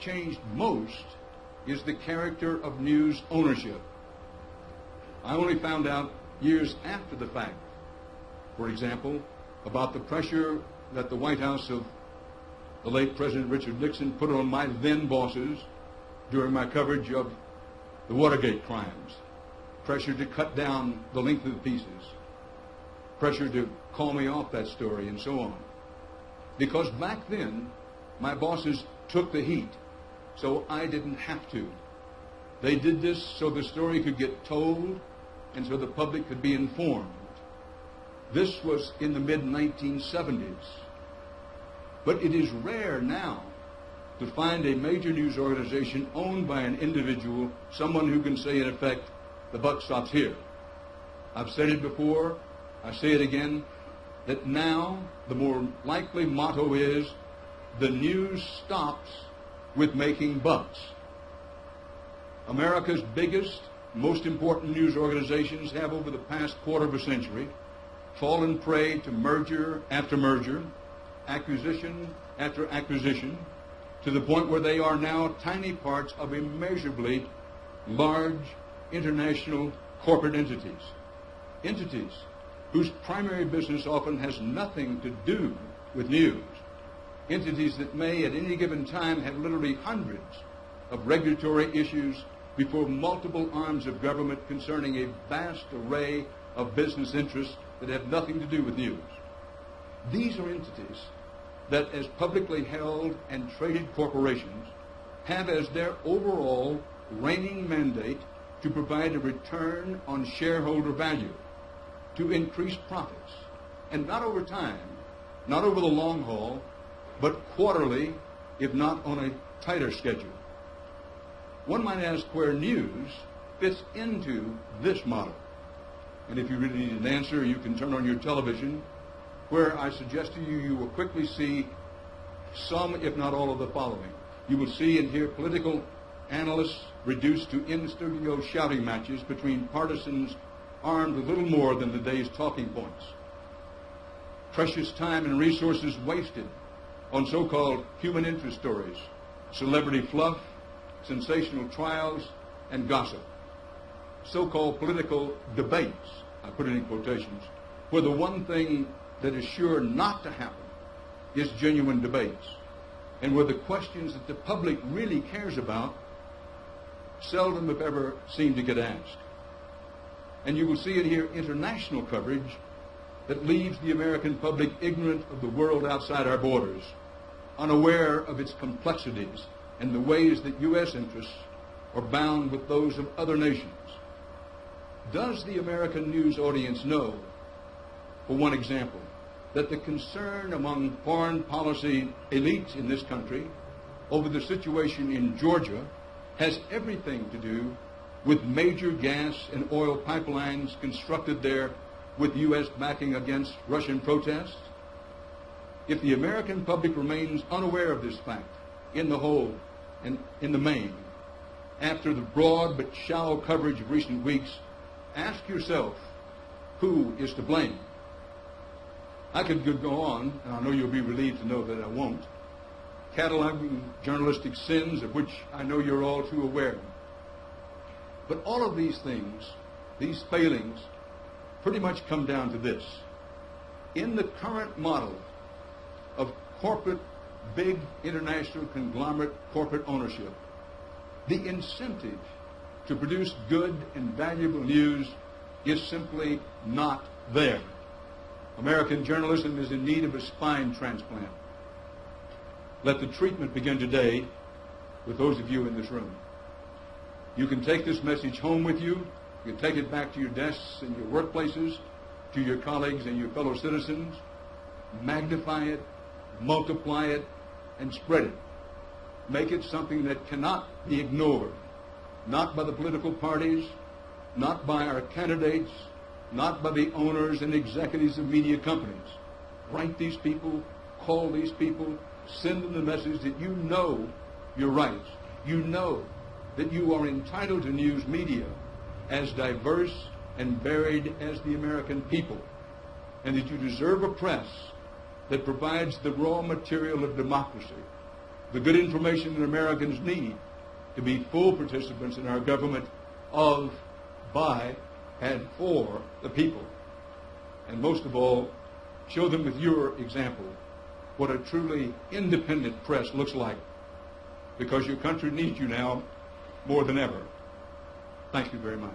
changed most is the character of news ownership. I only found out years after the fact, for example, about the pressure that the White House of the late President Richard Nixon put on my then bosses during my coverage of the Watergate crimes. Pressure to cut down the length of the pieces. Pressure to call me off that story and so on. Because back then, my bosses took the heat, so I didn't have to. They did this so the story could get told and so the public could be informed. This was in the mid-1970s. But it is rare now to find a major news organization owned by an individual, someone who can say, in effect, the buck stops here. I've said it before, I say it again, that now the more likely motto is, the news stops with making bucks. America's biggest, most important news organizations have, over the past quarter of a century, fallen prey to merger after merger, acquisition after acquisition, to the point where they are now tiny parts of immeasurably large international corporate entities. Entities whose primary business often has nothing to do with news. Entities that may at any given time have literally hundreds of regulatory issues before multiple arms of government concerning a vast array of business interests that have nothing to do with news. These are entities that, as publicly held and traded corporations, have as their overall reigning mandate to provide a return on shareholder value, to increase profits, and not over time, not over the long haul, but quarterly, if not on a tighter schedule. One might ask where news fits into this model. And if you really need an answer, you can turn on your television, where I suggest to you, you will quickly see some, if not all, of the following. You will see and hear political analysts reduced to in-studio shouting matches between partisans armed with little more than the day's talking points. Precious time and resources wasted on so-called human interest stories, celebrity fluff, sensational trials, and gossip. So-called political debates, I put it in quotations, where the one thing that is sure not to happen is genuine debates, and where the questions that the public really cares about seldom, if ever, seem to get asked. And you will see and hear international coverage that leaves the American public ignorant of the world outside our borders, unaware of its complexities and the ways that U.S. interests are bound with those of other nations. Does the American news audience know, for one example, that the concern among foreign policy elites in this country over the situation in Georgia has everything to do with major gas and oil pipelines constructed there with U.S. backing against Russian protests? If the American public remains unaware of this fact, in the whole and in the main, after the broad but shallow coverage of recent weeks, ask yourself, who is to blame? I could go on, and I know you'll be relieved to know that I won't, cataloging journalistic sins of which I know you're all too aware. But all of these things, these failings, pretty much come down to this. In the current model of corporate, big international conglomerate corporate ownership, the incentive to produce good and valuable news is simply not there. American journalism is in need of a spine transplant. Let the treatment begin today with those of you in this room. You can take this message home with you. You can take it back to your desks and your workplaces, to your colleagues and your fellow citizens. Magnify it, multiply it, and spread it. Make it something that cannot be ignored, not by the political parties, not by our candidates, not by the owners and executives of media companies. Write these people, call these people, send them the message that you know your rights. You know that you are entitled to news media as diverse and varied as the American people, and that you deserve a press that provides the raw material of democracy, the good information that Americans need to be full participants in our government of, by, and for the people. And most of all, show them with your example what a truly independent press looks like, because your country needs you now more than ever. Thank you very much.